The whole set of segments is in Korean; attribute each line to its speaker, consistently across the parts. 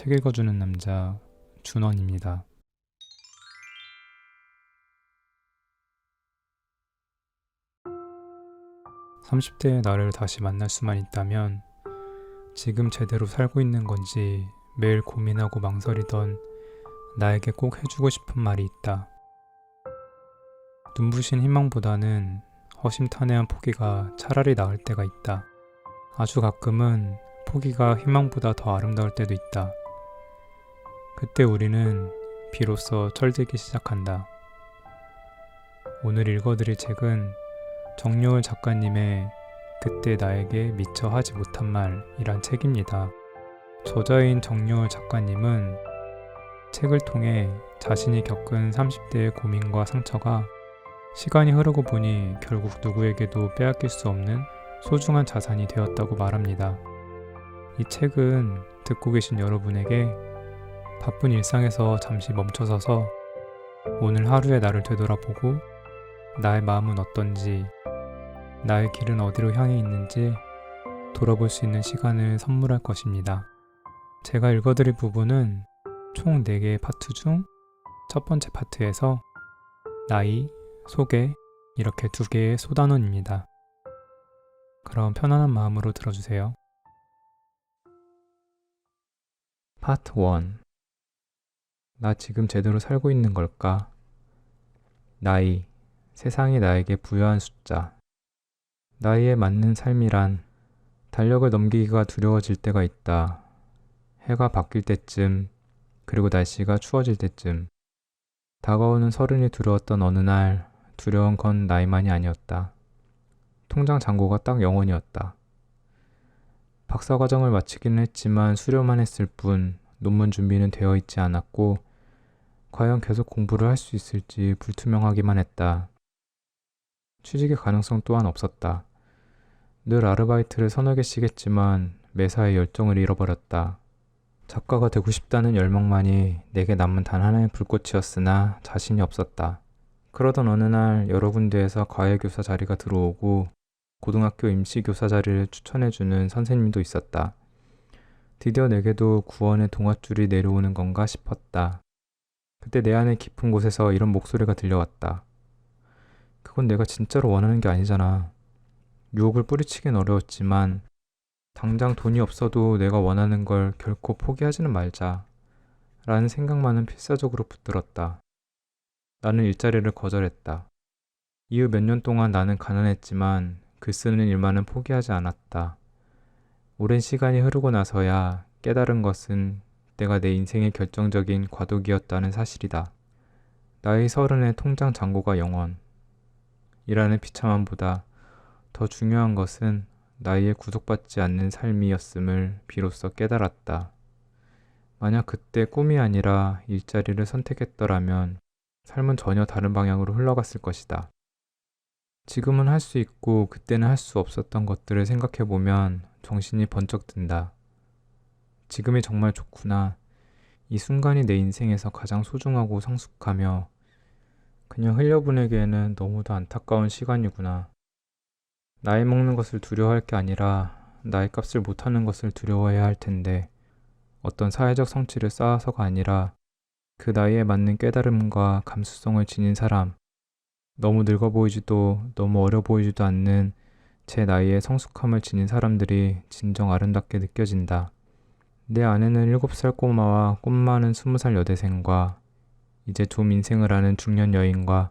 Speaker 1: 책 읽어주는 남자 준원입니다. 30대의 나를 다시 만날 수만 있다면 지금 제대로 살고 있는 건지 매일 고민하고 망설이던 나에게 꼭 해주고 싶은 말이 있다. 눈부신 희망보다는 허심탄회한 포기가 차라리 나을 때가 있다. 아주 가끔은 포기가 희망보다 더 아름다울 때도 있다. 그때 우리는 비로소 철들기 시작한다. 오늘 읽어드릴 책은 정여울 작가님의 그때 나에게 미처 하지 못한 말이란 책입니다. 저자인 정여울 작가님은 책을 통해 자신이 겪은 30대의 고민과 상처가 시간이 흐르고 보니 결국 누구에게도 빼앗길 수 없는 소중한 자산이 되었다고 말합니다. 이 책은 듣고 계신 여러분에게 바쁜 일상에서 잠시 멈춰서서 오늘 하루의 나를 되돌아보고 나의 마음은 어떤지, 나의 길은 어디로 향해 있는지 돌아볼 수 있는 시간을 선물할 것입니다. 제가 읽어드릴 부분은 총 4개의 파트 중 첫 번째 파트에서 나이, 소개 이렇게 2개의 소단원입니다. 그럼 편안한 마음으로 들어주세요. 파트 1. 나 지금 제대로 살고 있는 걸까? 나이, 세상이 나에게 부여한 숫자. 나이에 맞는 삶이란 달력을 넘기기가 두려워질 때가 있다. 해가 바뀔 때쯤, 그리고 날씨가 추워질 때쯤. 다가오는 30이 두려웠던 어느 날, 두려운 건 나이만이 아니었다. 통장 잔고가 딱 0원이었다. 박사과정을 마치기는 했지만 수료만 했을 뿐 논문 준비는 되어 있지 않았고 과연 계속 공부를 할 수 있을지 불투명하기만 했다. 취직의 가능성 또한 없었다. 늘 아르바이트를 서너 개씩 했지만 매사에 열정을 잃어버렸다. 작가가 되고 싶다는 열망만이 내게 남은 단 하나의 불꽃이었으나 자신이 없었다. 그러던 어느 날 여러 군데에서 과외교사 자리가 들어오고 고등학교 임시교사 자리를 추천해주는 선생님도 있었다. 드디어 내게도 구원의 동아줄이 내려오는 건가 싶었다. 그때 내 안의 깊은 곳에서 이런 목소리가 들려왔다. 그건 내가 진짜로 원하는 게 아니잖아. 유혹을 뿌리치긴 어려웠지만 당장 돈이 없어도 내가 원하는 걸 결코 포기하지는 말자 라는 생각만은 필사적으로 붙들었다. 나는 일자리를 거절했다. 이후 몇 년 동안 나는 가난했지만 글 쓰는 일만은 포기하지 않았다. 오랜 시간이 흐르고 나서야 깨달은 것은 내가 내 인생의 결정적인 과도기였다는 사실이다. 나이 30의 통장 잔고가 0원. 이라는 비참함보다 더 중요한 것은 나이에 구속받지 않는 삶이었음을 비로소 깨달았다. 만약 그때 꿈이 아니라 일자리를 선택했더라면 삶은 전혀 다른 방향으로 흘러갔을 것이다. 지금은 할 수 있고 그때는 할 수 없었던 것들을 생각해보면 정신이 번쩍 든다. 지금이 정말 좋구나. 이 순간이 내 인생에서 가장 소중하고 성숙하며 그냥 흘려보내기에는 너무도 안타까운 시간이구나. 나이 먹는 것을 두려워할 게 아니라 나이 값을 못하는 것을 두려워해야 할 텐데 어떤 사회적 성취를 쌓아서가 아니라 그 나이에 맞는 깨달음과 감수성을 지닌 사람, 너무 늙어 보이지도 너무 어려 보이지도 않는 제 나이에 성숙함을 지닌 사람들이 진정 아름답게 느껴진다. 내 안에는 7살 꼬마와 꿈 많은 20살 여대생과 이제 좀 인생을 아는 중년 여인과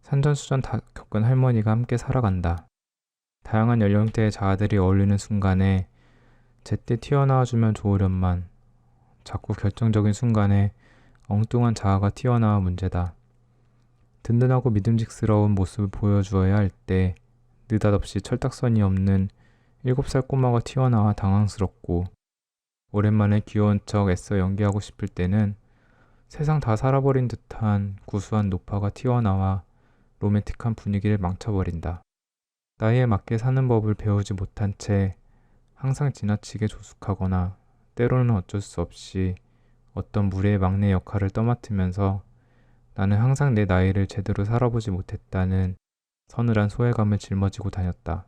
Speaker 1: 산전수전 다 겪은 할머니가 함께 살아간다. 다양한 연령대의 자아들이 어울리는 순간에 제때 튀어나와주면 좋으련만 자꾸 결정적인 순간에 엉뚱한 자아가 튀어나와 문제다. 든든하고 믿음직스러운 모습을 보여주어야 할 때 느닷없이 철딱선이 없는 7살 꼬마가 튀어나와 당황스럽고 오랜만에 귀여운 척 애써 연기하고 싶을 때는 세상 다 살아버린 듯한 구수한 노파가 튀어나와 로맨틱한 분위기를 망쳐버린다. 나이에 맞게 사는 법을 배우지 못한 채 항상 지나치게 조숙하거나 때로는 어쩔 수 없이 어떤 무례의 막내 역할을 떠맡으면서 나는 항상 내 나이를 제대로 살아보지 못했다는 서늘한 소외감을 짊어지고 다녔다.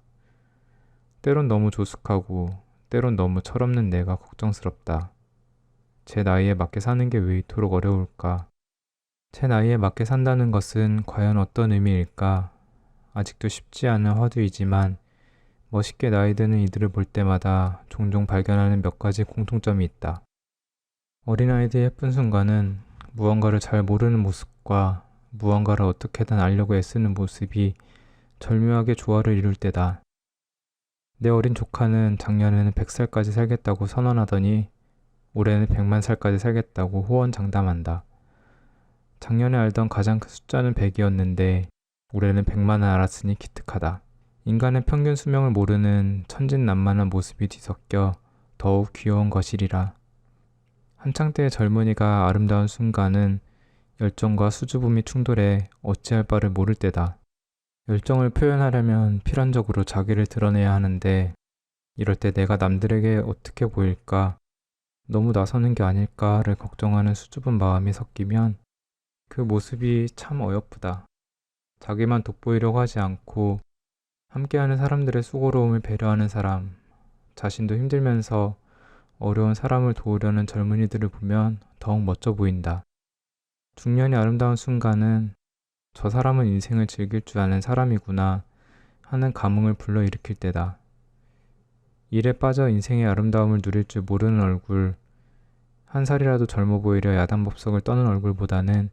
Speaker 1: 때론 너무 조숙하고 때론 너무 철없는 내가 걱정스럽다. 제 나이에 맞게 사는 게 왜 이토록 어려울까? 제 나이에 맞게 산다는 것은 과연 어떤 의미일까? 아직도 쉽지 않은 화두이지만 멋있게 나이 드는 이들을 볼 때마다 종종 발견하는 몇 가지 공통점이 있다. 어린아이들의 예쁜 순간은 무언가를 잘 모르는 모습과 무언가를 어떻게든 알려고 애쓰는 모습이 절묘하게 조화를 이룰 때다. 내 어린 조카는 작년에는 100살까지 살겠다고 선언하더니 올해는 100만 살까지 살겠다고 호언장담한다. 작년에 알던 가장 큰 숫자는 100이었는데 올해는 100만을 알았으니 기특하다. 인간의 평균 수명을 모르는 천진난만한 모습이 뒤섞여 더욱 귀여운 것이리라. 한창 때의 젊은이가 아름다운 순간은 열정과 수줍음이 충돌해 어찌할 바를 모를 때다. 열정을 표현하려면 필연적으로 자기를 드러내야 하는데 이럴 때 내가 남들에게 어떻게 보일까, 너무 나서는 게 아닐까를 걱정하는 수줍은 마음이 섞이면 그 모습이 참 어여쁘다. 자기만 돋보이려고 하지 않고 함께하는 사람들의 수고로움을 배려하는 사람, 자신도 힘들면서 어려운 사람을 도우려는 젊은이들을 보면 더욱 멋져 보인다. 중년이 아름다운 순간은 저 사람은 인생을 즐길 줄 아는 사람이구나 하는 감흥을 불러일으킬 때다. 일에 빠져 인생의 아름다움을 누릴 줄 모르는 얼굴, 한 살이라도 젊어 보이려 야단법석을 떠는 얼굴보다는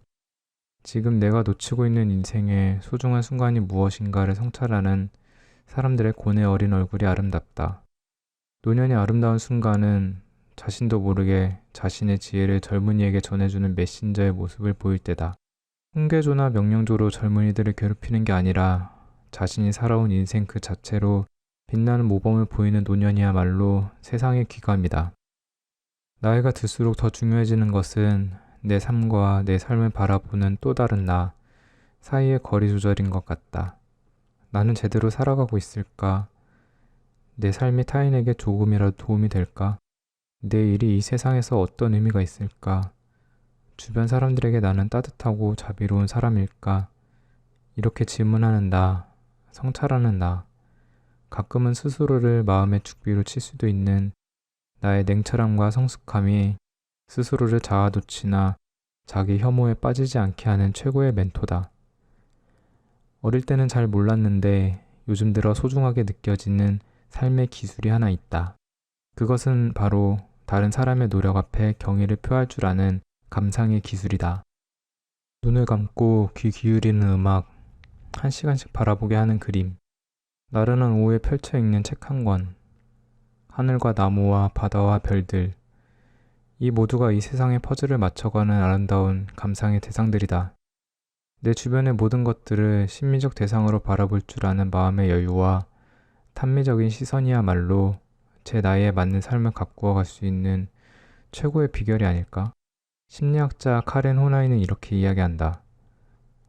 Speaker 1: 지금 내가 놓치고 있는 인생의 소중한 순간이 무엇인가를 성찰하는 사람들의 고뇌 어린 얼굴이 아름답다. 노년이 아름다운 순간은 자신도 모르게 자신의 지혜를 젊은이에게 전해주는 메신저의 모습을 보일 때다. 훈계조나 명령조로 젊은이들을 괴롭히는 게 아니라 자신이 살아온 인생 그 자체로 빛나는 모범을 보이는 노년이야말로 세상의 귀감이다. 나이가 들수록 더 중요해지는 것은 내 삶과 내 삶을 바라보는 또 다른 나 사이의 거리 조절인 것 같다. 나는 제대로 살아가고 있을까? 내 삶이 타인에게 조금이라도 도움이 될까? 내 일이 이 세상에서 어떤 의미가 있을까? 주변 사람들에게 나는 따뜻하고 자비로운 사람일까? 이렇게 질문하는 나, 성찰하는 나, 가끔은 스스로를 마음의 죽비로 칠 수도 있는 나의 냉철함과 성숙함이 스스로를 자아도취나 자기 혐오에 빠지지 않게 하는 최고의 멘토다. 어릴 때는 잘 몰랐는데 요즘 들어 소중하게 느껴지는 삶의 기술이 하나 있다. 그것은 바로 다른 사람의 노력 앞에 경의를 표할 줄 아는 감상의 기술이다. 눈을 감고 귀 기울이는 음악, 1시간씩 바라보게 하는 그림, 나른한 오후에 펼쳐 읽는 책 한 권, 하늘과 나무와 바다와 별들, 이 모두가 이 세상의 퍼즐을 맞춰가는 아름다운 감상의 대상들이다. 내 주변의 모든 것들을 심미적 대상으로 바라볼 줄 아는 마음의 여유와 탐미적인 시선이야말로 제 나이에 맞는 삶을 가꾸어 갈 수 있는 최고의 비결이 아닐까? 심리학자 카렌 호나이는 이렇게 이야기한다.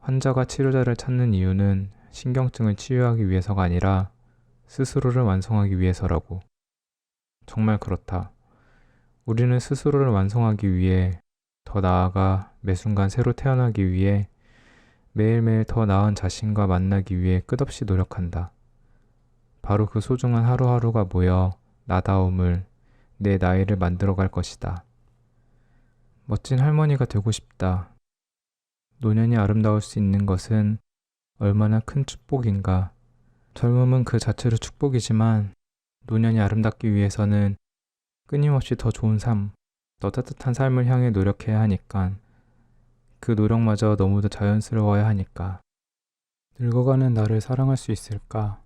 Speaker 1: 환자가 치료자를 찾는 이유는 신경증을 치유하기 위해서가 아니라 스스로를 완성하기 위해서라고. 정말 그렇다. 우리는 스스로를 완성하기 위해, 더 나아가 매 순간 새로 태어나기 위해, 매일매일 더 나은 자신과 만나기 위해 끝없이 노력한다. 바로 그 소중한 하루하루가 모여 나다움을, 내 나이를 만들어갈 것이다. 멋진 할머니가 되고 싶다. 노년이 아름다울 수 있는 것은 얼마나 큰 축복인가. 젊음은 그 자체로 축복이지만 노년이 아름답기 위해서는 끊임없이 더 좋은 삶, 더 따뜻한 삶을 향해 노력해야 하니까. 그 노력마저 너무도 자연스러워야 하니까. 늙어가는 나를 사랑할 수 있을까?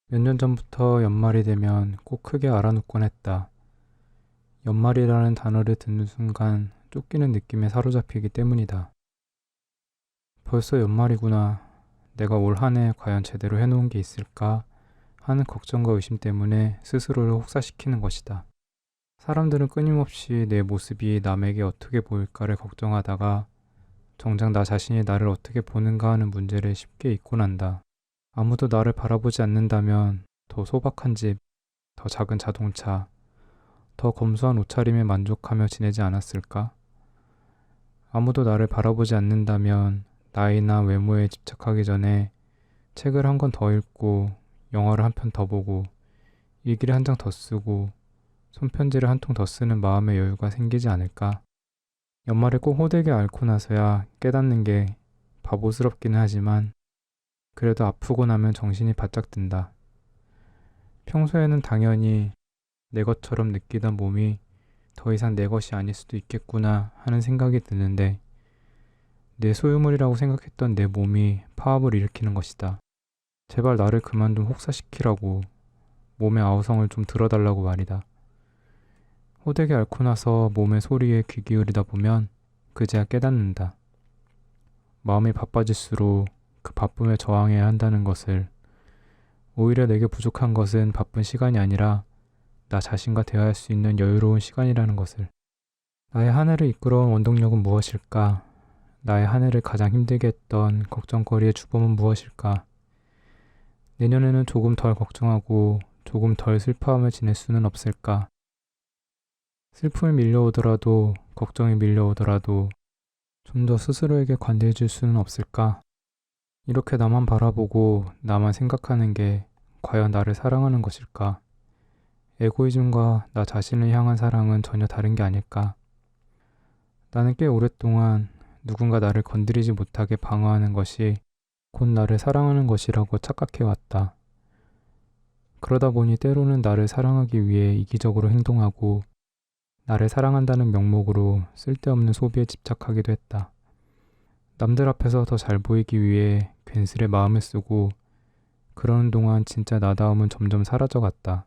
Speaker 1: 몇 년 전부터 연말이 되면 꼭 크게 알아놓곤 했다. 연말이라는 단어를 듣는 순간 쫓기는 느낌에 사로잡히기 때문이다. 벌써 연말이구나. 내가 올 한 해 과연 제대로 해놓은 게 있을까? 하는 걱정과 의심 때문에 스스로를 혹사시키는 것이다. 사람들은 끊임없이 내 모습이 남에게 어떻게 보일까를 걱정하다가 정작 나 자신이 나를 어떻게 보는가 하는 문제를 쉽게 잊고 난다. 아무도 나를 바라보지 않는다면 더 소박한 집, 더 작은 자동차, 더 검소한 옷차림에 만족하며 지내지 않았을까? 아무도 나를 바라보지 않는다면 나이나 외모에 집착하기 전에 책을 한 권 더 읽고 영화를 한 편 더 보고 일기를 한 장 더 쓰고 손편지를 한 통 더 쓰는 마음의 여유가 생기지 않을까. 연말에 꼭 호되게 앓고 나서야 깨닫는 게 바보스럽기는 하지만 그래도 아프고 나면 정신이 바짝 든다. 평소에는 당연히 내 것처럼 느끼던 몸이 더 이상 내 것이 아닐 수도 있겠구나 하는 생각이 드는데 내 소유물이라고 생각했던 내 몸이 파업을 일으키는 것이다. 제발 나를 그만 좀 혹사시키라고, 몸의 아우성을 좀 들어달라고 말이다. 호되게 앓고 나서 몸의 소리에 귀 기울이다 보면 그제야 깨닫는다. 마음이 바빠질수록 그 바쁨에 저항해야 한다는 것을, 오히려 내게 부족한 것은 바쁜 시간이 아니라 나 자신과 대화할 수 있는 여유로운 시간이라는 것을. 나의 한 해를 이끌어온 원동력은 무엇일까? 나의 한 해를 가장 힘들게 했던 걱정거리의 주범은 무엇일까? 내년에는 조금 덜 걱정하고 조금 덜 슬퍼하며 지낼 수는 없을까? 슬픔이 밀려오더라도, 걱정이 밀려오더라도 좀 더 스스로에게 관대해 줄 수는 없을까? 이렇게 나만 바라보고 나만 생각하는 게 과연 나를 사랑하는 것일까? 에고이즘과 나 자신을 향한 사랑은 전혀 다른 게 아닐까? 나는 꽤 오랫동안 누군가 나를 건드리지 못하게 방어하는 것이 곧 나를 사랑하는 것이라고 착각해왔다. 그러다 보니 때로는 나를 사랑하기 위해 이기적으로 행동하고 나를 사랑한다는 명목으로 쓸데없는 소비에 집착하기도 했다. 남들 앞에서 더 잘 보이기 위해 괜스레 마음을 쓰고 그러는 동안 진짜 나다움은 점점 사라져갔다.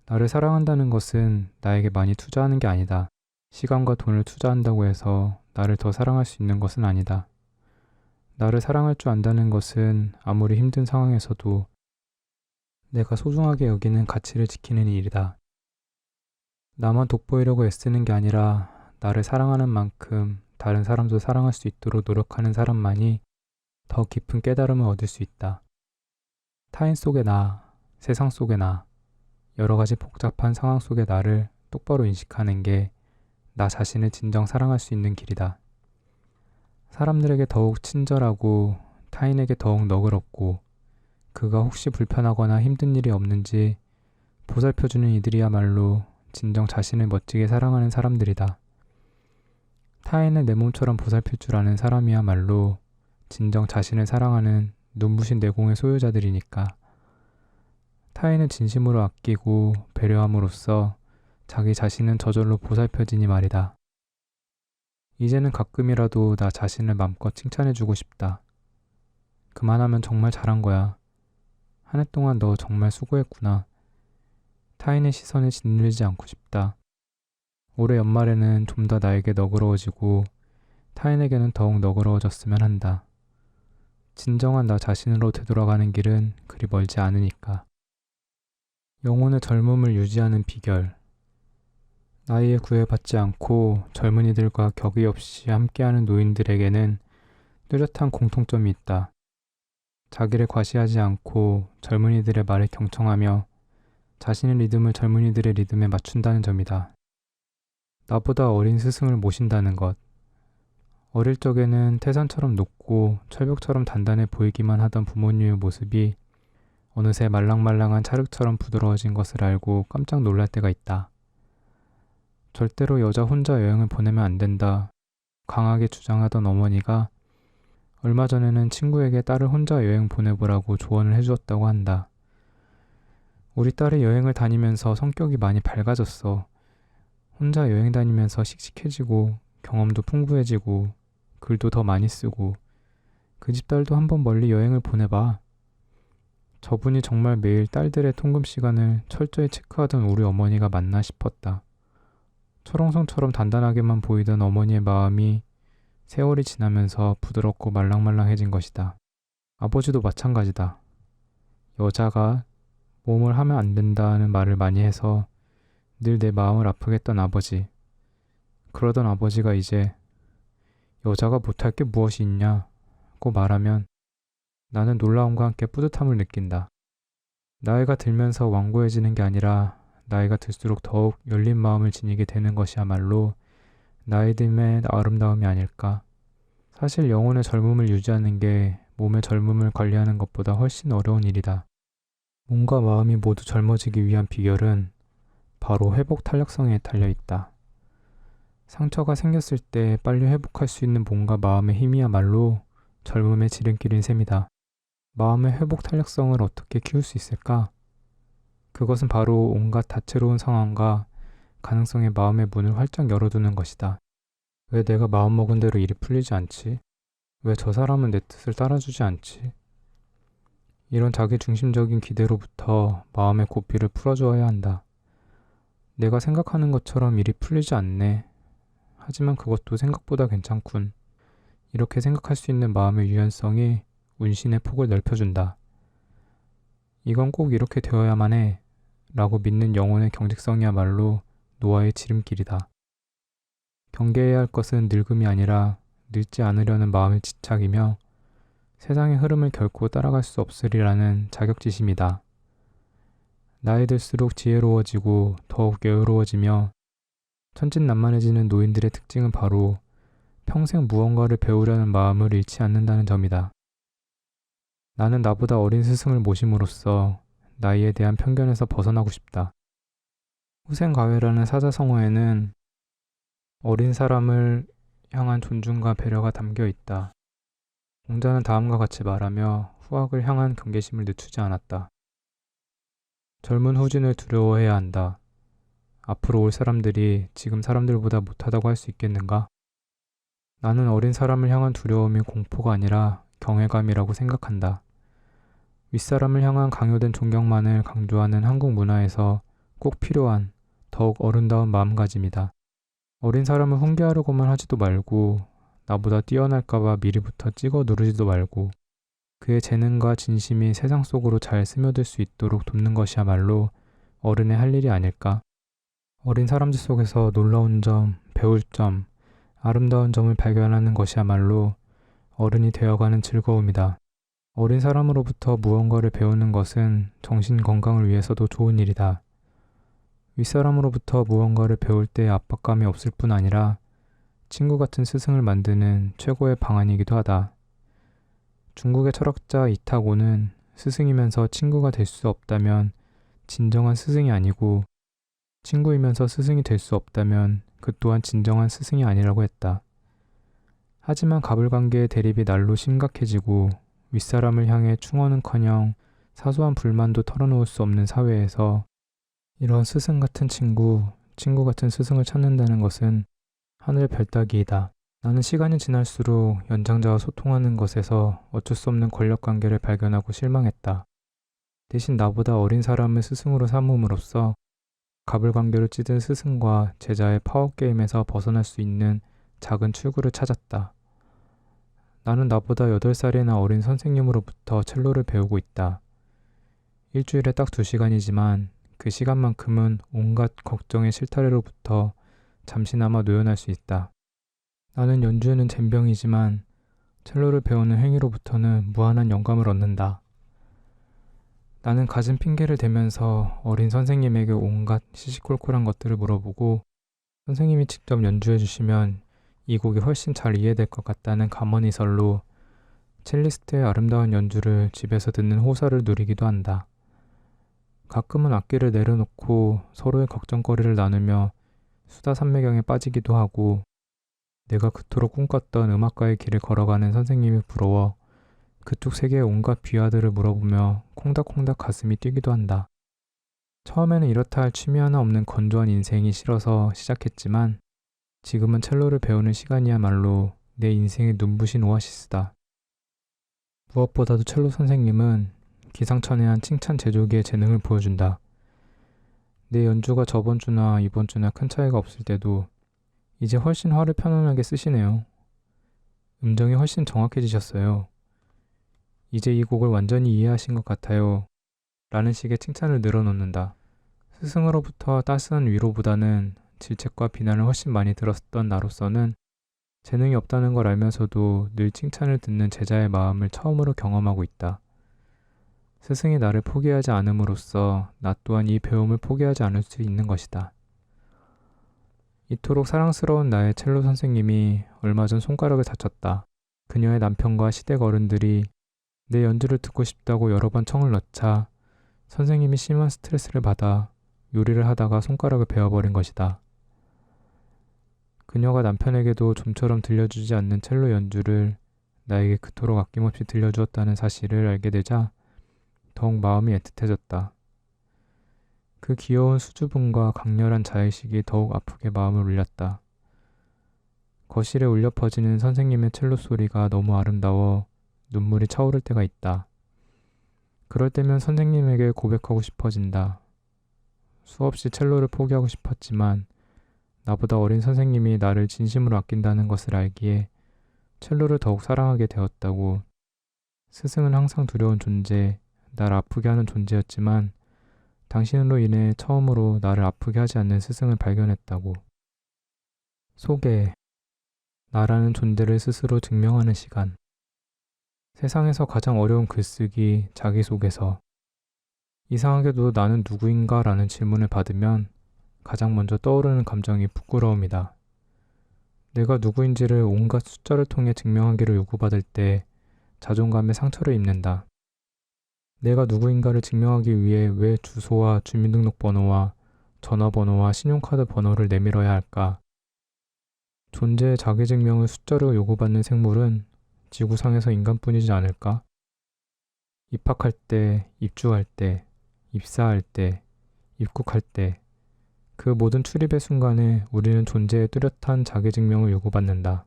Speaker 1: 나를 사랑한다는 것은 나에게 많이 투자하는 게 아니다. 시간과 돈을 투자한다고 해서 나를 더 사랑할 수 있는 것은 아니다. 나를 사랑할 줄 안다는 것은 아무리 힘든 상황에서도 내가 소중하게 여기는 가치를 지키는 일이다. 나만 돋보이려고 애쓰는 게 아니라 나를 사랑하는 만큼 다른 사람도 사랑할 수 있도록 노력하는 사람만이 더 깊은 깨달음을 얻을 수 있다. 타인 속의 나, 세상 속의 나, 여러 가지 복잡한 상황 속의 나를 똑바로 인식하는 게 나 자신을 진정 사랑할 수 있는 길이다. 사람들에게 더욱 친절하고 타인에게 더욱 너그럽고 그가 혹시 불편하거나 힘든 일이 없는지 보살펴주는 이들이야말로 진정 자신을 멋지게 사랑하는 사람들이다. 타인을 내 몸처럼 보살필 줄 아는 사람이야말로 진정 자신을 사랑하는 눈부신 내공의 소유자들이니까. 타인을 진심으로 아끼고 배려함으로써 자기 자신은 저절로 보살펴지니 말이다. 이제는 가끔이라도 나 자신을 맘껏 칭찬해주고 싶다. 그만하면 정말 잘한 거야. 한 해 동안 너 정말 수고했구나. 타인의 시선에 짓눌리지 않고 싶다. 올해 연말에는 좀 더 나에게 너그러워지고 타인에게는 더욱 너그러워졌으면 한다. 진정한 나 자신으로 되돌아가는 길은 그리 멀지 않으니까. 영혼의 젊음을 유지하는 비결. 나이에 구애받지 않고 젊은이들과 격의 없이 함께하는 노인들에게는 뚜렷한 공통점이 있다. 자기를 과시하지 않고 젊은이들의 말에 경청하며 자신의 리듬을 젊은이들의 리듬에 맞춘다는 점이다. 나보다 어린 스승을 모신다는 것. 어릴 적에는 태산처럼 높고 철벽처럼 단단해 보이기만 하던 부모님의 모습이 어느새 말랑말랑한 찰흙처럼 부드러워진 것을 알고 깜짝 놀랄 때가 있다. 절대로 여자 혼자 여행을 보내면 안 된다. 강하게 주장하던 어머니가 얼마 전에는 친구에게 딸을 혼자 여행 보내보라고 조언을 해주었다고 한다. 우리 딸이 여행을 다니면서 성격이 많이 밝아졌어. 혼자 여행 다니면서 씩씩해지고 경험도 풍부해지고 글도 더 많이 쓰고 그 집 딸도 한번 멀리 여행을 보내봐. 저분이 정말 매일 딸들의 통금 시간을 철저히 체크하던 우리 어머니가 맞나 싶었다. 철옹성처럼 단단하게만 보이던 어머니의 마음이 세월이 지나면서 부드럽고 말랑말랑해진 것이다. 아버지도 마찬가지다. 여자가 몸을 하면 안 된다는 말을 많이 해서 늘 내 마음을 아프게 했던 아버지. 그러던 아버지가 이제 여자가 못할 게 무엇이 있냐고 말하면 나는 놀라움과 함께 뿌듯함을 느낀다. 나이가 들면서 완고해지는 게 아니라 나이가 들수록 더욱 열린 마음을 지니게 되는 것이야말로 나이 듦의 아름다움이 아닐까. 사실 영혼의 젊음을 유지하는 게 몸의 젊음을 관리하는 것보다 훨씬 어려운 일이다. 몸과 마음이 모두 젊어지기 위한 비결은 바로 회복 탄력성에 달려 있다. 상처가 생겼을 때 빨리 회복할 수 있는 몸과 마음의 힘이야말로 젊음의 지름길인 셈이다. 마음의 회복 탄력성을 어떻게 키울 수 있을까? 그것은 바로 온갖 다채로운 상황과 가능성의 마음의 문을 활짝 열어두는 것이다. 왜 내가 마음먹은 대로 일이 풀리지 않지? 왜 저 사람은 내 뜻을 따라주지 않지? 이런 자기중심적인 기대로부터 마음의 고삐를 풀어주어야 한다. 내가 생각하는 것처럼 일이 풀리지 않네. 하지만 그것도 생각보다 괜찮군. 이렇게 생각할 수 있는 마음의 유연성이 운신의 폭을 넓혀준다. 이건 꼭 이렇게 되어야만 해 라고 믿는 영혼의 경직성이야말로 노화의 지름길이다. 경계해야 할 것은 늙음이 아니라 늙지 않으려는 마음의 집착이며 세상의 흐름을 결코 따라갈 수 없으리라는 자격지심이다. 나이 들수록 지혜로워지고 더욱 여유로워지며 천진난만해지는 노인들의 특징은 바로 평생 무언가를 배우려는 마음을 잃지 않는다는 점이다. 나는 나보다 어린 스승을 모심으로써 나이에 대한 편견에서 벗어나고 싶다. 후생가회라는 사자성어에는 어린 사람을 향한 존중과 배려가 담겨 있다. 공자는 다음과 같이 말하며 후학을 향한 경계심을 늦추지 않았다. 젊은 후진을 두려워해야 한다. 앞으로 올 사람들이 지금 사람들보다 못하다고 할 수 있겠는가? 나는 어린 사람을 향한 두려움이 공포가 아니라 경외감이라고 생각한다. 윗사람을 향한 강요된 존경만을 강조하는 한국 문화에서 꼭 필요한 더욱 어른다운 마음가짐이다. 어린 사람을 훈계하려고만 하지도 말고 나보다 뛰어날까봐 미리부터 찍어 누르지도 말고 그의 재능과 진심이 세상 속으로 잘 스며들 수 있도록 돕는 것이야말로 어른의 할 일이 아닐까? 어린 사람들 속에서 놀라운 점, 배울 점, 아름다운 점을 발견하는 것이야말로 어른이 되어가는 즐거움이다. 어린 사람으로부터 무언가를 배우는 것은 정신 건강을 위해서도 좋은 일이다. 윗사람으로부터 무언가를 배울 때 압박감이 없을 뿐 아니라 친구 같은 스승을 만드는 최고의 방안이기도 하다. 중국의 철학자 이타고는 스승이면서 친구가 될 수 없다면 진정한 스승이 아니고 친구이면서 스승이 될 수 없다면 그 또한 진정한 스승이 아니라고 했다. 하지만 갑을관계의 대립이 날로 심각해지고 윗사람을 향해 충언은커녕 사소한 불만도 털어놓을 수 없는 사회에서 이런 스승 같은 친구 같은 스승을 찾는다는 것은 하늘 별 따기이다. 나는 시간이 지날수록 연장자와 소통하는 것에서 어쩔 수 없는 권력관계를 발견하고 실망했다. 대신 나보다 어린 사람을 스승으로 삼음으로써 갑을관계로 찌든 스승과 제자의 파워게임에서 벗어날 수 있는 작은 출구를 찾았다. 나는 나보다 8살이나 어린 선생님으로부터 첼로를 배우고 있다. 일주일에 딱 2시간이지만 그 시간만큼은 온갖 걱정의 실타래로부터 잠시나마 노연할 수 있다. 나는 연주에는 젬병이지만 첼로를 배우는 행위로부터는 무한한 영감을 얻는다. 나는 갖은 핑계를 대면서 어린 선생님에게 온갖 시시콜콜한 것들을 물어보고 선생님이 직접 연주해 주시면 이 곡이 훨씬 잘 이해될 것 같다는 감언이설로 첼리스트의 아름다운 연주를 집에서 듣는 호사를 누리기도 한다. 가끔은 악기를 내려놓고 서로의 걱정거리를 나누며 수다산매경에 빠지기도 하고 내가 그토록 꿈꿨던 음악가의 길을 걸어가는 선생님이 부러워 그쪽 세계의 온갖 비화들을 물어보며 콩닥콩닥 가슴이 뛰기도 한다. 처음에는 이렇다 할 취미 하나 없는 건조한 인생이 싫어서 시작했지만 지금은 첼로를 배우는 시간이야말로 내 인생의 눈부신 오아시스다. 무엇보다도 첼로 선생님은 기상천외한 칭찬 제조기의 재능을 보여준다. 내 연주가 저번 주나 이번 주나 큰 차이가 없을 때도 이제 훨씬 화를 편안하게 쓰시네요. 음정이 훨씬 정확해지셨어요. 이제 이 곡을 완전히 이해하신 것 같아요. 라는 식의 칭찬을 늘어놓는다. 스승으로부터 따스한 위로보다는 질책과 비난을 훨씬 많이 들었던 나로서는 재능이 없다는 걸 알면서도 늘 칭찬을 듣는 제자의 마음을 처음으로 경험하고 있다. 스승이 나를 포기하지 않음으로써 나 또한 이 배움을 포기하지 않을 수 있는 것이다. 이토록 사랑스러운 나의 첼로 선생님이 얼마 전 손가락을 다쳤다. 그녀의 남편과 시댁 어른들이 내 연주를 듣고 싶다고 여러 번 청을 넣자 선생님이 심한 스트레스를 받아 요리를 하다가 손가락을 베어버린 것이다. 그녀가 남편에게도 좀처럼 들려주지 않는 첼로 연주를 나에게 그토록 아낌없이 들려주었다는 사실을 알게 되자 더욱 마음이 애틋해졌다. 그 귀여운 수줍음과 강렬한 자의식이 더욱 아프게 마음을 울렸다. 거실에 울려 퍼지는 선생님의 첼로 소리가 너무 아름다워 눈물이 차오를 때가 있다. 그럴 때면 선생님에게 고백하고 싶어진다. 수없이 첼로를 포기하고 싶었지만 나보다 어린 선생님이 나를 진심으로 아낀다는 것을 알기에 첼로를 더욱 사랑하게 되었다고. 스승은 항상 두려운 존재, 날 아프게 하는 존재였지만 당신으로 인해 처음으로 나를 아프게 하지 않는 스승을 발견했다고. 소개. 나라는 존재를 스스로 증명하는 시간. 세상에서 가장 어려운 글쓰기, 자기소개서. 이상하게도 나는 누구인가 라는 질문을 받으면 가장 먼저 떠오르는 감정이 부끄러움이다. 내가 누구인지를 온갖 숫자를 통해 증명하기를 요구받을 때 자존감에 상처를 입는다. 내가 누구인가를 증명하기 위해 왜 주소와 주민등록번호와 전화번호와 신용카드 번호를 내밀어야 할까? 존재의 자기증명을 숫자로 요구받는 생물은 지구상에서 인간뿐이지 않을까? 입학할 때, 입주할 때, 입사할 때, 입국할 때, 그 모든 출입의 순간에 우리는 존재의 뚜렷한 자기증명을 요구받는다.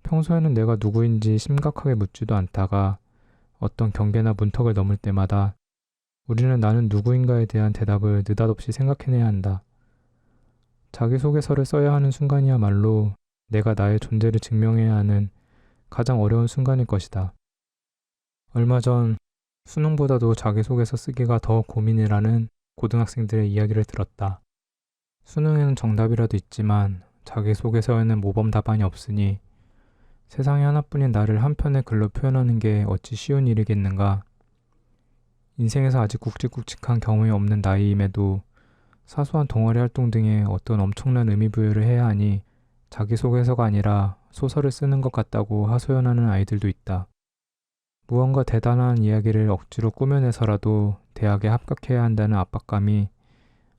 Speaker 1: 평소에는 내가 누구인지 심각하게 묻지도 않다가 어떤 경계나 문턱을 넘을 때마다 우리는 나는 누구인가에 대한 대답을 느닷없이 생각해내야 한다. 자기소개서를 써야 하는 순간이야말로 내가 나의 존재를 증명해야 하는 가장 어려운 순간일 것이다. 얼마 전 수능보다도 자기소개서 쓰기가 더 고민이라는 고등학생들의 이야기를 들었다. 수능에는 정답이라도 있지만 자기소개서에는 모범 답안이 없으니 세상에 하나뿐인 나를 한 편의 글로 표현하는 게 어찌 쉬운 일이겠는가. 인생에서 아직 굵직굵직한 경험이 없는 나이임에도 사소한 동아리 활동 등에 어떤 엄청난 의미 부여를 해야 하니 자기소개서가 아니라 소설을 쓰는 것 같다고 하소연하는 아이들도 있다. 무언가 대단한 이야기를 억지로 꾸며내서라도 대학에 합격해야 한다는 압박감이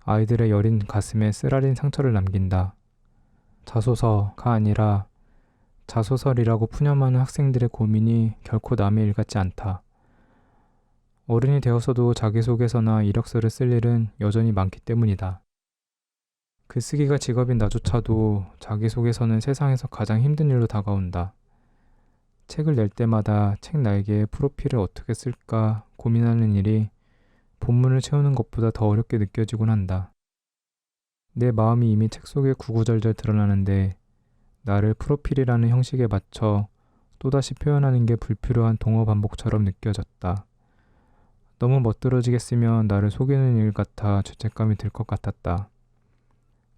Speaker 1: 아이들의 여린 가슴에 쓰라린 상처를 남긴다. 자소서가 아니라 자소설이라고 푸념하는 학생들의 고민이 결코 남의 일 같지 않다. 어른이 되어서도 자기소개서나 이력서를 쓸 일은 여전히 많기 때문이다. 글쓰기가 직업인 나조차도 자기소개서는 세상에서 가장 힘든 일로 다가온다. 책을 낼 때마다 책 날개에 프로필을 어떻게 쓸까 고민하는 일이 본문을 채우는 것보다 더 어렵게 느껴지곤 한다. 내 마음이 이미 책 속에 구구절절 드러나는데 나를 프로필이라는 형식에 맞춰 또다시 표현하는 게 불필요한 동어 반복처럼 느껴졌다. 너무 멋들어지겠으면 나를 속이는 일 같아 죄책감이 들 것 같았다.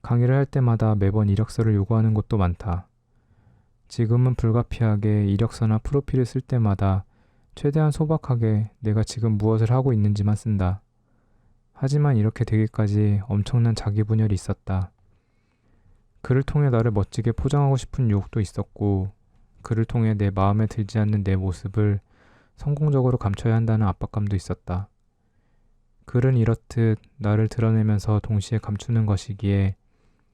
Speaker 1: 강의를 할 때마다 매번 이력서를 요구하는 곳도 많다. 지금은 불가피하게 이력서나 프로필을 쓸 때마다 최대한 소박하게 내가 지금 무엇을 하고 있는지만 쓴다. 하지만 이렇게 되기까지 엄청난 자기 분열이 있었다. 글을 통해 나를 멋지게 포장하고 싶은 유혹도 있었고, 글을 통해 내 마음에 들지 않는 내 모습을 성공적으로 감춰야 한다는 압박감도 있었다. 글은 이렇듯 나를 드러내면서 동시에 감추는 것이기에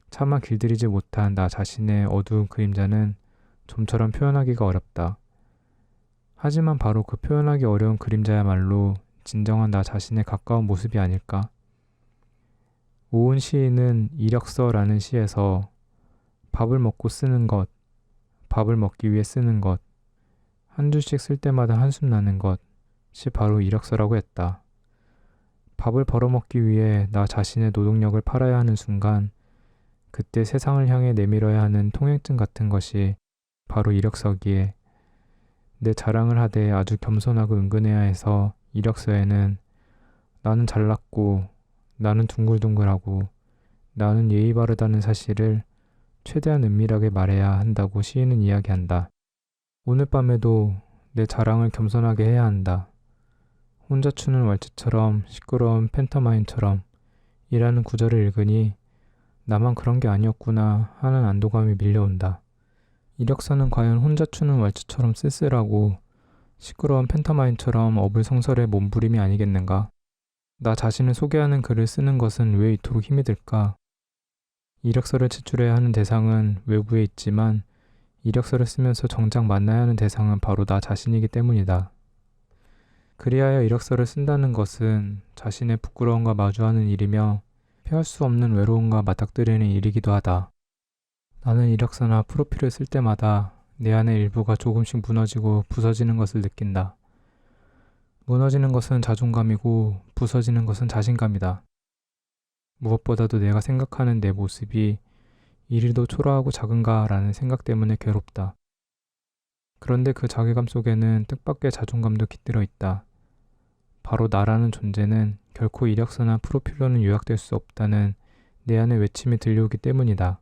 Speaker 1: 차마 길들이지 못한 나 자신의 어두운 그림자는 좀처럼 표현하기가 어렵다. 하지만 바로 그 표현하기 어려운 그림자야말로 진정한 나 자신에 가까운 모습이 아닐까? 오은 시인은 이력서라는 시에서 밥을 먹고 쓰는 것, 밥을 먹기 위해 쓰는 것, 한 줄씩 쓸 때마다 한숨 나는 것이 바로 이력서라고 했다. 밥을 벌어먹기 위해 나 자신의 노동력을 팔아야 하는 순간, 그때 세상을 향해 내밀어야 하는 통행증 같은 것이 바로 이력서기에 내 자랑을 하되 아주 겸손하고 은근해야 해서 이력서에는 나는 잘났고 나는 둥글둥글하고 나는 예의 바르다는 사실을 최대한 은밀하게 말해야 한다고 시인은 이야기한다. 오늘 밤에도 내 자랑을 겸손하게 해야 한다. 혼자 추는 왈츠처럼 시끄러운 팬터마임처럼 이라는 구절을 읽으니 나만 그런 게 아니었구나 하는 안도감이 밀려온다. 이력서는 과연 혼자 추는 왈츠처럼 쓸쓸하고 시끄러운 팬터마임처럼 어불성설의 몸부림이 아니겠는가? 나 자신을 소개하는 글을 쓰는 것은 왜 이토록 힘이 들까? 이력서를 제출해야 하는 대상은 외부에 있지만 이력서를 쓰면서 정작 만나야 하는 대상은 바로 나 자신이기 때문이다. 그리하여 이력서를 쓴다는 것은 자신의 부끄러움과 마주하는 일이며 피할 수 없는 외로움과 맞닥뜨리는 일이기도 하다. 나는 이력서나 프로필을 쓸 때마다 내 안의 일부가 조금씩 무너지고 부서지는 것을 느낀다. 무너지는 것은 자존감이고 부서지는 것은 자신감이다. 무엇보다도 내가 생각하는 내 모습이 이리도 초라하고 작은가 라는 생각 때문에 괴롭다. 그런데 그 자괴감 속에는 뜻밖의 자존감도 깃들어 있다. 바로 나라는 존재는 결코 이력서나 프로필로는 요약될 수 없다는 내 안의 외침이 들려오기 때문이다.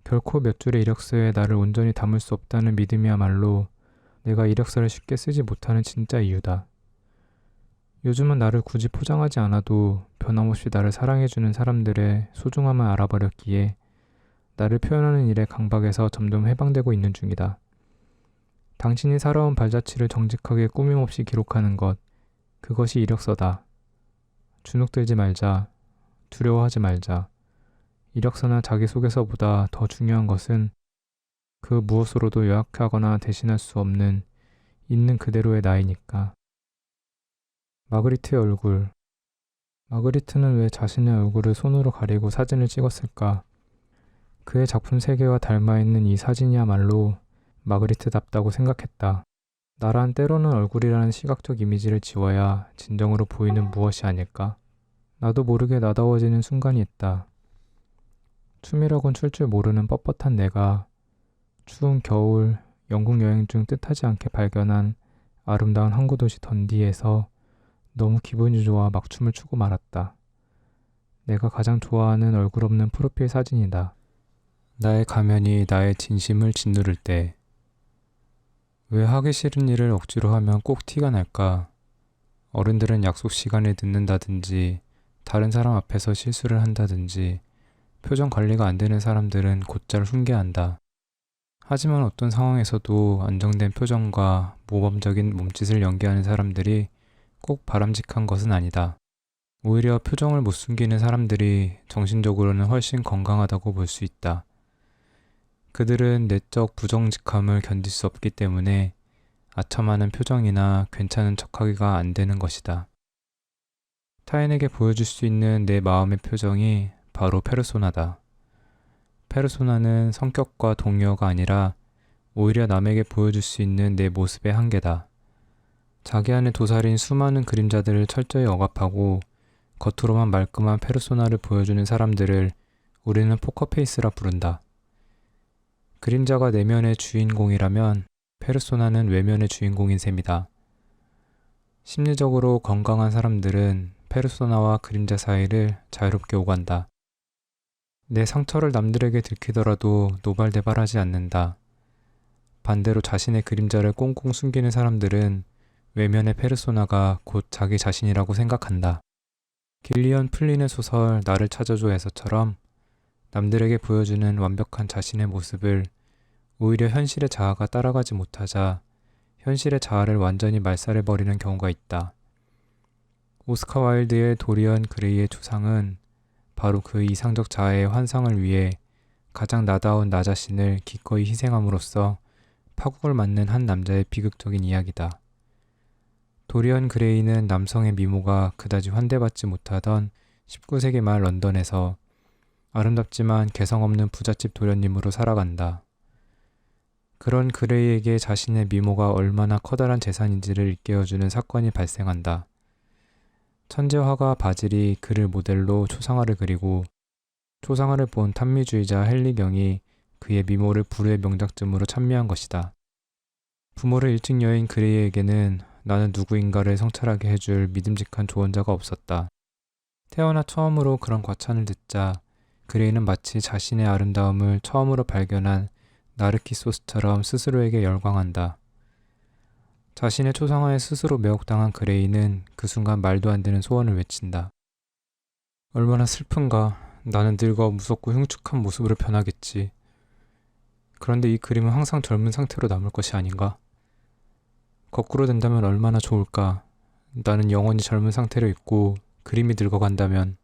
Speaker 1: 결코 몇 줄의 이력서에 나를 온전히 담을 수 없다는 믿음이야말로 내가 이력서를 쉽게 쓰지 못하는 진짜 이유다. 요즘은 나를 굳이 포장하지 않아도 변함없이 나를 사랑해주는 사람들의 소중함을 알아버렸기에 나를 표현하는 일에 강박에서 점점 해방되고 있는 중이다. 당신이 살아온 발자취를 정직하게 꾸밈없이 기록하는 것, 그것이 이력서다. 주눅들지 말자. 두려워하지 말자. 이력서나 자기소개서보다 더 중요한 것은 그 무엇으로도 요약하거나 대신할 수 없는 있는 그대로의 나이니까. 마그리트의 얼굴. 마그리트는 왜 자신의 얼굴을 손으로 가리고 사진을 찍었을까? 그의 작품 세계와 닮아있는 이 사진이야말로 마그리트답다고 생각했다. 나란 때로는 얼굴이라는 시각적 이미지를 지워야 진정으로 보이는 무엇이 아닐까? 나도 모르게 나다워지는 순간이 있다. 춤이라곤 출 줄 모르는 뻣뻣한 내가 추운 겨울 영국 여행 중 뜻하지 않게 발견한 아름다운 항구 도시 던디에서 너무 기분이 좋아 막 춤을 추고 말았다. 내가 가장 좋아하는 얼굴 없는 프로필 사진이다. 나의 가면이 나의 진심을 짓누를 때. 왜 하기 싫은 일을 억지로 하면 꼭 티가 날까? 어른들은 약속 시간을 늦는다든지 다른 사람 앞에서 실수를 한다든지 표정 관리가 안 되는 사람들은 곧잘 훈계한다. 하지만 어떤 상황에서도 안정된 표정과 모범적인 몸짓을 연기하는 사람들이 꼭 바람직한 것은 아니다. 오히려 표정을 못 숨기는 사람들이 정신적으로는 훨씬 건강하다고 볼 수 있다. 그들은 내적 부정직함을 견딜 수 없기 때문에 아첨하는 표정이나 괜찮은 척하기가 안 되는 것이다. 타인에게 보여줄 수 있는 내 마음의 표정이 바로 페르소나다. 페르소나는 성격과 동요가 아니라 오히려 남에게 보여줄 수 있는 내 모습의 한계다. 자기 안에 도사린 수많은 그림자들을 철저히 억압하고 겉으로만 말끔한 페르소나를 보여주는 사람들을 우리는 포커페이스라 부른다. 그림자가 내면의 주인공이라면 페르소나는 외면의 주인공인 셈이다. 심리적으로 건강한 사람들은 페르소나와 그림자 사이를 자유롭게 오간다. 내 상처를 남들에게 들키더라도 노발대발하지 않는다. 반대로 자신의 그림자를 꽁꽁 숨기는 사람들은 외면의 페르소나가 곧 자기 자신이라고 생각한다. 길리언 플린의 소설 나를 찾아줘에서처럼 남들에게 보여주는 완벽한 자신의 모습을 오히려 현실의 자아가 따라가지 못하자 현실의 자아를 완전히 말살해버리는 경우가 있다. 오스카 와일드의 도리언 그레이의 초상은 바로 그 이상적 자아의 환상을 위해 가장 나다운 나 자신을 기꺼이 희생함으로써 파국을 맞는 한 남자의 비극적인 이야기다. 도리언 그레이는 남성의 미모가 그다지 환대받지 못하던 19세기 말 런던에서 아름답지만 개성 없는 부잣집 도련님으로 살아간다. 그런 그레이에게 자신의 미모가 얼마나 커다란 재산인지를 일깨워주는 사건이 발생한다. 천재 화가 바질이 그를 모델로 초상화를 그리고 초상화를 본 탐미주의자 헨리 경이 그의 미모를 불후의 명작쯤으로 찬미한 것이다. 부모를 일찍 여인 그레이에게는 나는 누구인가를 성찰하게 해줄 믿음직한 조언자가 없었다. 태어나 처음으로 그런 과찬을 듣자 그레이는 마치 자신의 아름다움을 처음으로 발견한 나르키소스처럼 스스로에게 열광한다. 자신의 초상화에 스스로 매혹당한 그레이는 그 순간 말도 안 되는 소원을 외친다. 얼마나 슬픈가. 나는 늙어 무섭고 흉측한 모습으로 변하겠지. 그런데 이 그림은 항상 젊은 상태로 남을 것이 아닌가? 거꾸로 된다면 얼마나 좋을까? 나는 영원히 젊은 상태로 있고 그림이 늙어간다면.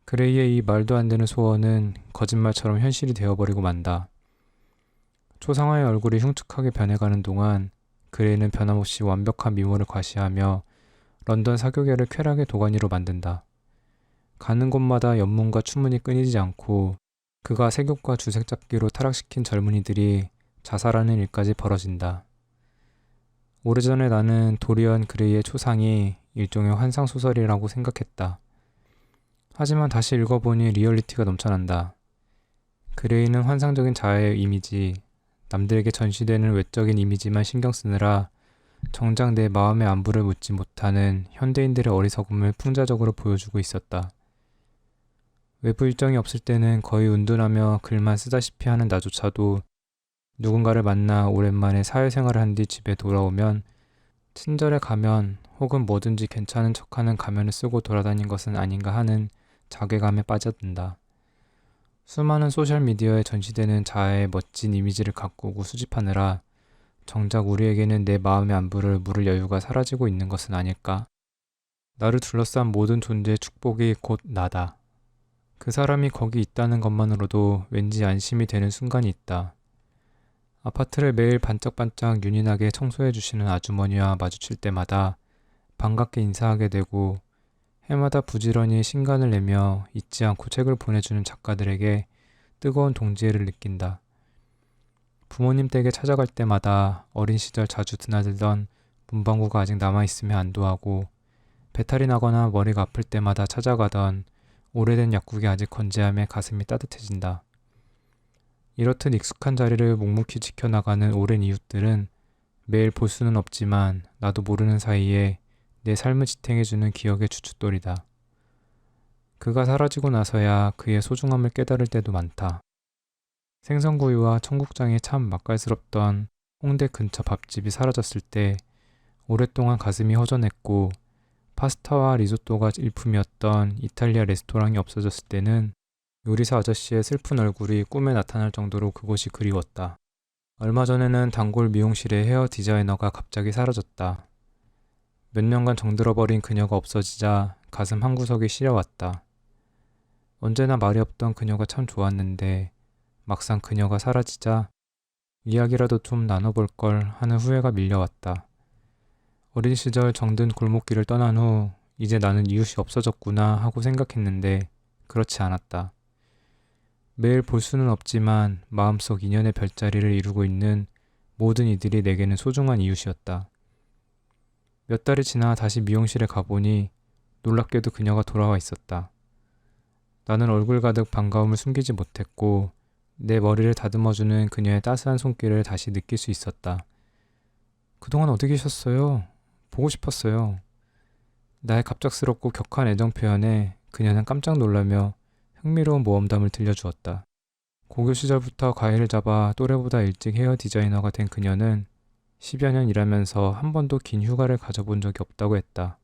Speaker 1: 그레이의 이 말도 안 되는 소원은 거짓말처럼 현실이 되어버리고 만다. 초상화의 얼굴이 흉측하게 변해가는 동안 그레이는 변함없이 완벽한 미모를 과시하며 런던 사교계를 쾌락의 도가니로 만든다. 가는 곳마다 연문과 추문이 끊이지 않고 그가 색욕과 주색 잡기로 타락시킨 젊은이들이 자살하는 일까지 벌어진다. 오래전에 나는 도리언 그레이의 초상이 일종의 환상소설이라고 생각했다. 하지만 다시 읽어보니 리얼리티가 넘쳐난다. 그레이는 환상적인 자아의 이미지, 남들에게 전시되는 외적인 이미지만 신경 쓰느라 정작 내 마음의 안부를 묻지 못하는 현대인들의 어리석음을 풍자적으로 보여주고 있었다. 외부 일정이 없을 때는 거의 은둔하며 글만 쓰다시피 하는 나조차도 누군가를 만나 오랜만에 사회생활을 한 뒤 집에 돌아오면 친절의 가면 혹은 뭐든지 괜찮은 척하는 가면을 쓰고 돌아다닌 것은 아닌가 하는 자괴감에 빠져든다. 수많은 소셜미디어에 전시되는 자아의 멋진 이미지를 가꾸고 수집하느라 정작 우리에게는 내 마음의 안부를 물을 여유가 사라지고 있는 것은 아닐까? 나를 둘러싼 모든 존재의 축복이 곧 나다. 그 사람이 거기 있다는 것만으로도 왠지 안심이 되는 순간이 있다. 아파트를 매일 반짝반짝 윤인하게 청소해 주시는 아주머니와 마주칠 때마다 반갑게 인사하게 되고 해마다 부지런히 신간을 내며 잊지 않고 책을 보내주는 작가들에게 뜨거운 동지애를 느낀다. 부모님 댁에 찾아갈 때마다 어린 시절 자주 드나들던 문방구가 아직 남아있으면 안도하고 배탈이 나거나 머리가 아플 때마다 찾아가던 오래된 약국이 아직 건재함에 가슴이 따뜻해진다. 이렇듯 익숙한 자리를 묵묵히 지켜나가는 오랜 이웃들은 매일 볼 수는 없지만 나도 모르는 사이에 내 삶을 지탱해주는 기억의 주춧돌이다. 그가 사라지고 나서야 그의 소중함을 깨달을 때도 많다. 생선구이와 청국장이 참 맛깔스럽던 홍대 근처 밥집이 사라졌을 때 오랫동안 가슴이 허전했고 파스타와 리조또가 일품이었던 이탈리아 레스토랑이 없어졌을 때는 요리사 아저씨의 슬픈 얼굴이 꿈에 나타날 정도로 그곳이 그리웠다. 얼마 전에는 단골 미용실의 헤어 디자이너가 갑자기 사라졌다. 몇 년간 정들어버린 그녀가 없어지자 가슴 한구석이 시려왔다. 언제나 말이 없던 그녀가 참 좋았는데 막상 그녀가 사라지자 이야기라도 좀 나눠볼 걸 하는 후회가 밀려왔다. 어린 시절 정든 골목길을 떠난 후 이제 나는 이웃이 없어졌구나 하고 생각했는데 그렇지 않았다. 매일 볼 수는 없지만 마음속 인연의 별자리를 이루고 있는 모든 이들이 내게는 소중한 이웃이었다. 몇 달이 지나 다시 미용실에 가보니 놀랍게도 그녀가 돌아와 있었다. 나는 얼굴 가득 반가움을 숨기지 못했고 내 머리를 다듬어주는 그녀의 따스한 손길을 다시 느낄 수 있었다. 그동안 어디 계셨어요? 보고 싶었어요. 나의 갑작스럽고 격한 애정 표현에 그녀는 깜짝 놀라며 흥미로운 모험담을 들려주었다. 고교 시절부터 가위를 잡아 또래보다 일찍 헤어 디자이너가 된 그녀는 10여 년 일하면서 한 번도 긴 휴가를 가져본 적이 없다고 했다.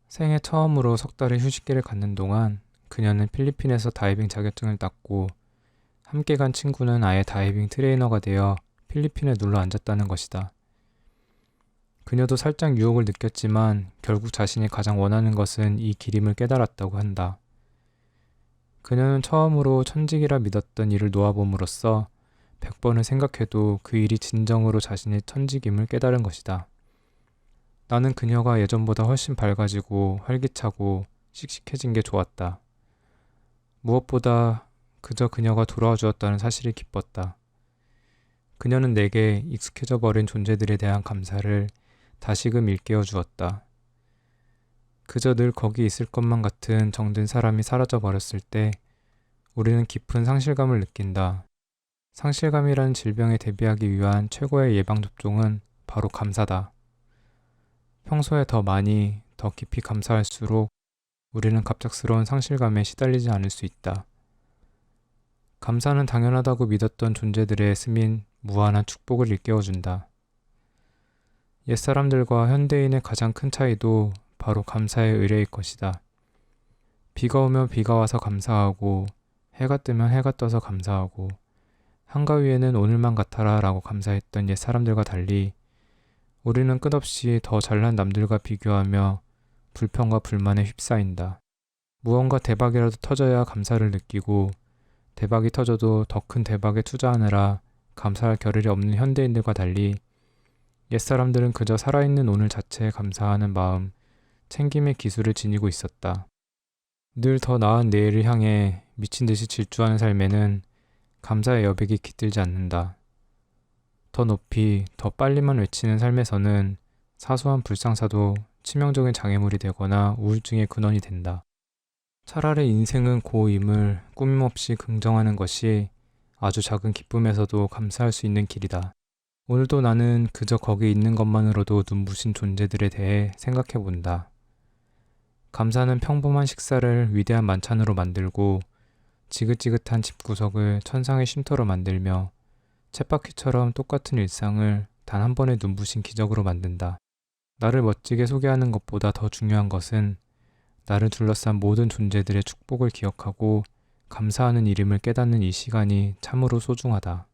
Speaker 1: 생애 처음으로 석 달의 휴식기를 갖는 동안 그녀는 필리핀에서 다이빙 자격증을 땄고 함께 간 친구는 아예 다이빙 트레이너가 되어 필리핀에 눌러 앉았다는 것이다. 그녀도 살짝 유혹을 느꼈지만 결국 자신이 가장 원하는 것은 이 길임을 깨달았다고 한다. 그녀는 처음으로 천직이라 믿었던 일을 놓아봄으로써 100번을 생각해도 그 일이 진정으로 자신의 천직임을 깨달은 것이다. 나는 그녀가 예전보다 훨씬 밝아지고 활기차고 씩씩해진 게 좋았다. 무엇보다 그저 그녀가 돌아와 주었다는 사실이 기뻤다. 그녀는 내게 익숙해져 버린 존재들에 대한 감사를 다시금 일깨워 주었다. 그저 늘 거기 있을 것만 같은 정든 사람이 사라져 버렸을 때 우리는 깊은 상실감을 느낀다. 상실감이라는 질병에 대비하기 위한 최고의 예방접종은 바로 감사다. 평소에 더 많이, 더 깊이 감사할수록 우리는 갑작스러운 상실감에 시달리지 않을 수 있다. 감사는 당연하다고 믿었던 존재들의 스민 무한한 축복을 일깨워준다. 옛사람들과 현대인의 가장 큰 차이도 바로 감사의 의례일 것이다. 비가 오면 비가 와서 감사하고 해가 뜨면 해가 떠서 감사하고 한가위에는 오늘만 같아라 라고 감사했던 옛사람들과 달리 우리는 끝없이 더 잘난 남들과 비교하며 불평과 불만에 휩싸인다. 무언가 대박이라도 터져야 감사를 느끼고 대박이 터져도 더 큰 대박에 투자하느라 감사할 겨를이 없는 현대인들과 달리 옛사람들은 그저 살아있는 오늘 자체에 감사하는 마음, 챙김의 기술을 지니고 있었다. 늘 더 나은 내일을 향해 미친 듯이 질주하는 삶에는 감사의 여백이 깃들지 않는다. 더 높이, 더 빨리만 외치는 삶에서는 사소한 불상사도 치명적인 장애물이 되거나 우울증의 근원이 된다. 차라리 인생은 고임을 꾸밈없이 긍정하는 것이 아주 작은 기쁨에서도 감사할 수 있는 길이다. 오늘도 나는 그저 거기 있는 것만으로도 눈부신 존재들에 대해 생각해 본다. 감사는 평범한 식사를 위대한 만찬으로 만들고 지긋지긋한 집구석을 천상의 쉼터로 만들며 쳇바퀴처럼 똑같은 일상을 단 한 번의 눈부신 기적으로 만든다. 나를 멋지게 소개하는 것보다 더 중요한 것은 나를 둘러싼 모든 존재들의 축복을 기억하고 감사하는 이름을 깨닫는 이 시간이 참으로 소중하다.